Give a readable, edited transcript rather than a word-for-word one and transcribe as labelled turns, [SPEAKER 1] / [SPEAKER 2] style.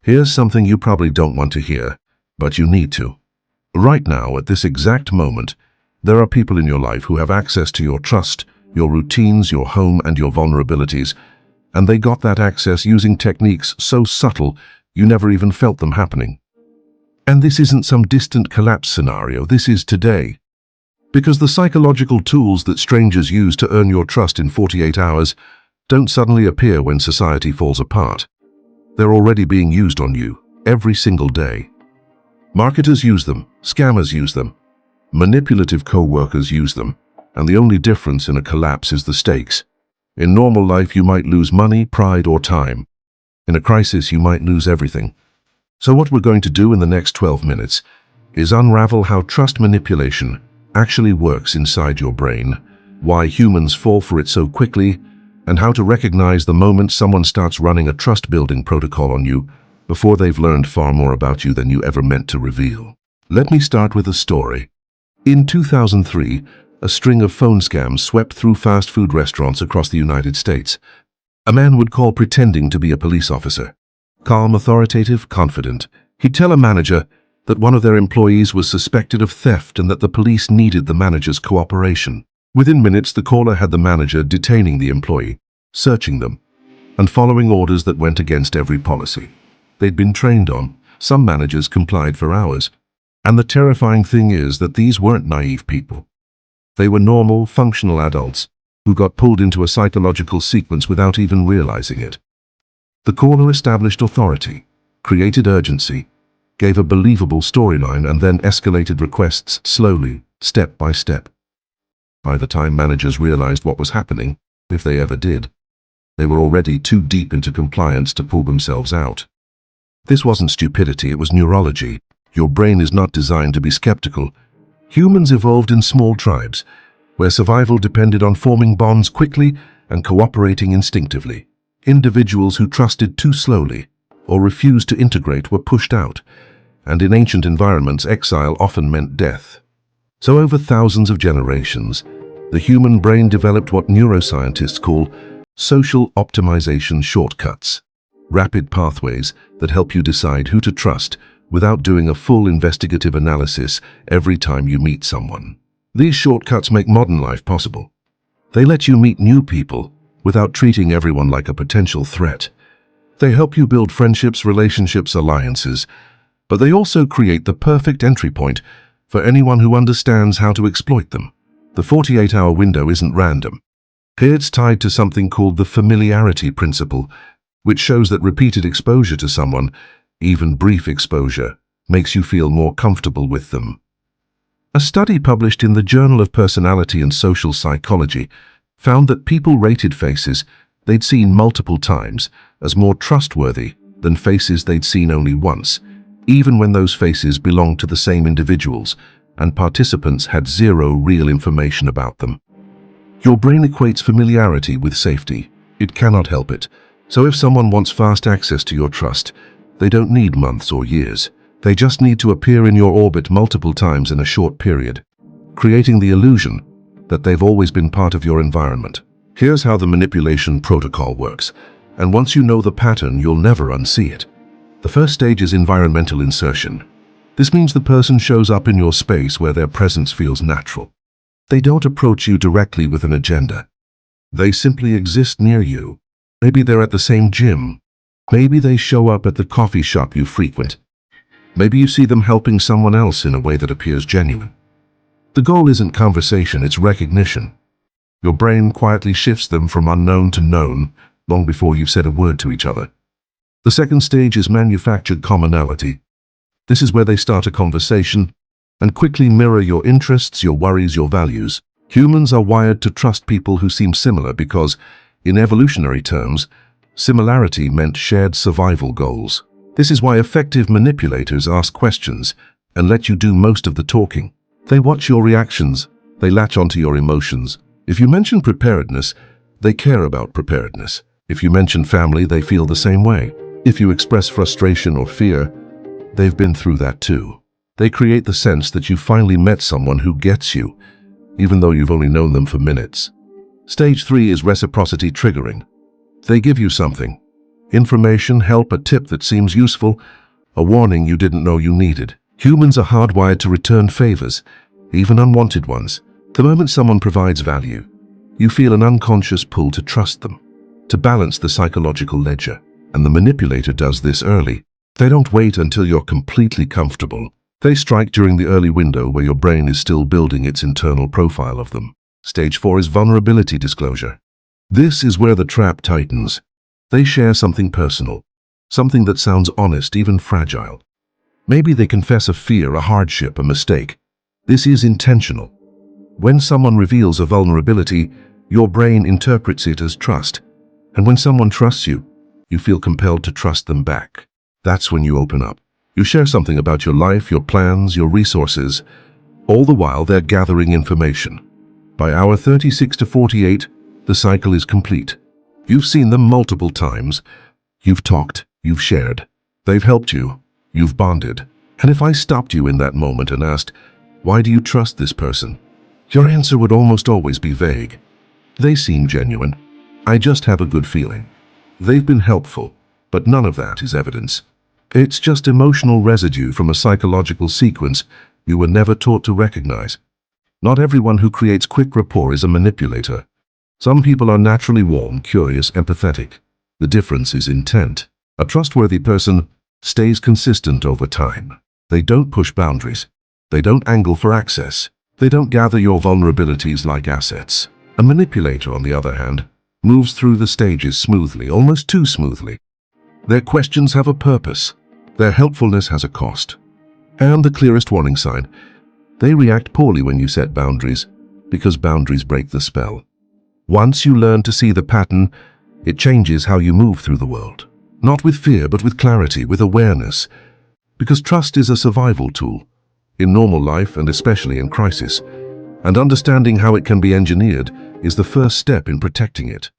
[SPEAKER 1] Here's something you probably don't want to hear, but you need to. Right now, at this exact moment, there are people in your life who have access to your trust, your routines, your home, and your vulnerabilities, and they got that access using techniques so subtle you never even felt them happening. And this isn't some distant collapse scenario, this is today. Because the psychological tools that strangers use to earn your trust in 48 hours don't suddenly appear when society falls apart. They're already being used on you, every single day. Marketers use them, scammers use them, manipulative co-workers use them, and the only difference in a collapse is the stakes. In normal life, you might lose money, pride, or time. In a crisis, you might lose everything. So what we're going to do in the next 12 minutes is unravel how trust manipulation actually works inside your brain, why humans fall for it so quickly, and how to recognize the moment someone starts running a trust-building protocol on you before they've learned far more about you than you ever meant to reveal. Let me start with a story. In 2003, a string of phone scams swept through fast food restaurants across the United States. A man would call pretending to be a police officer. Calm, authoritative, confident. He'd tell a manager that one of their employees was suspected of theft and that the police needed the manager's cooperation. Within minutes, the caller had the manager detaining the employee, searching them, and following orders that went against every policy they'd been trained on. Some managers complied for hours. And the terrifying thing is that these weren't naive people. They were normal, functional adults who got pulled into a psychological sequence without even realizing it. The caller established authority, created urgency, gave a believable storyline, and then escalated requests slowly, step by step. By the time managers realized what was happening, if they ever did, they were already too deep into compliance to pull themselves out. This wasn't stupidity, it was neurology. Your brain is not designed to be skeptical. Humans evolved in small tribes, where survival depended on forming bonds quickly and cooperating instinctively. Individuals who trusted too slowly or refused to integrate were pushed out, and in ancient environments, exile often meant death. So over thousands of generations, the human brain developed what neuroscientists call social optimization shortcuts, rapid pathways that help you decide who to trust without doing a full investigative analysis every time you meet someone. These shortcuts make modern life possible. They let you meet new people without treating everyone like a potential threat. They help you build friendships, relationships, alliances, but they also create the perfect entry point for anyone who understands how to exploit them. The 48-hour window isn't random. It's tied to something called the familiarity principle, which shows that repeated exposure to someone, even brief exposure, makes you feel more comfortable with them. A study published in the Journal of Personality and Social Psychology found that people rated faces they'd seen multiple times as more trustworthy than faces they'd seen only once, even when those faces belonged to the same individuals and participants had zero real information about them. Your brain equates familiarity with safety. It cannot help it. So if someone wants fast access to your trust, they don't need months or years. They just need to appear in your orbit multiple times in a short period, creating the illusion that they've always been part of your environment. Here's how the manipulation protocol works, and once you know the pattern, you'll never unsee it. The first stage is environmental insertion. This means the person shows up in your space where their presence feels natural. They don't approach you directly with an agenda. They simply exist near you. Maybe they're at the same gym. Maybe they show up at the coffee shop you frequent. Maybe you see them helping someone else in a way that appears genuine. The goal isn't conversation, it's recognition. Your brain quietly shifts them from unknown to known long before you've said a word to each other. The second stage is manufactured commonality. This is where they start a conversation and quickly mirror your interests, your worries, your values. Humans are wired to trust people who seem similar because, in evolutionary terms, similarity meant shared survival goals. This is why effective manipulators ask questions and let you do most of the talking. They watch your reactions. They latch onto your emotions. If you mention preparedness, they care about preparedness. If you mention family, they feel the same way. If you express frustration or fear, they've been through that too. They create the sense that you finally met someone who gets you, even though you've only known them for minutes. Stage 3 is reciprocity triggering. They give you something, Information, help, a tip that seems useful, a warning you didn't know you needed. Humans are hardwired to return favors, even unwanted ones. The moment someone provides value, you feel an unconscious pull to trust them, to balance the psychological ledger. And the manipulator does this early. They don't wait until you're completely comfortable. They strike during the early window where your brain is still building its internal profile of them. Stage 4 is vulnerability disclosure. This is where the trap tightens. They share something personal, something that sounds honest, even fragile. Maybe they confess a fear, a hardship, a mistake. This is intentional. When someone reveals a vulnerability, your brain interprets it as trust. And when someone trusts you, you feel compelled to trust them back. That's when you open up. You share something about your life, your plans, your resources. All the while, they're gathering information. By hour 36 to 48, the cycle is complete. You've seen them multiple times. You've talked, you've shared. They've helped you, you've bonded. And if I stopped you in that moment and asked, why do you trust this person? Your answer would almost always be vague. They seem genuine. I just have a good feeling. They've been helpful, but none of that is evidence. It's just emotional residue from a psychological sequence you were never taught to recognize. Not everyone who creates quick rapport is a manipulator. Some people are naturally warm, curious, empathetic. The difference is intent. A trustworthy person stays consistent over time. They don't push boundaries. They don't angle for access. They don't gather your vulnerabilities like assets. A manipulator, on the other hand, moves through the stages smoothly, almost too smoothly. Their questions have a purpose. Their helpfulness has a cost. And the clearest warning sign, they react poorly when you set boundaries, because boundaries break the spell. Once you learn to see the pattern, it changes how you move through the world. Not with fear, but with clarity, with awareness. Because trust is a survival tool, in normal life and especially in crisis. And understanding how it can be engineered is the first step in protecting it.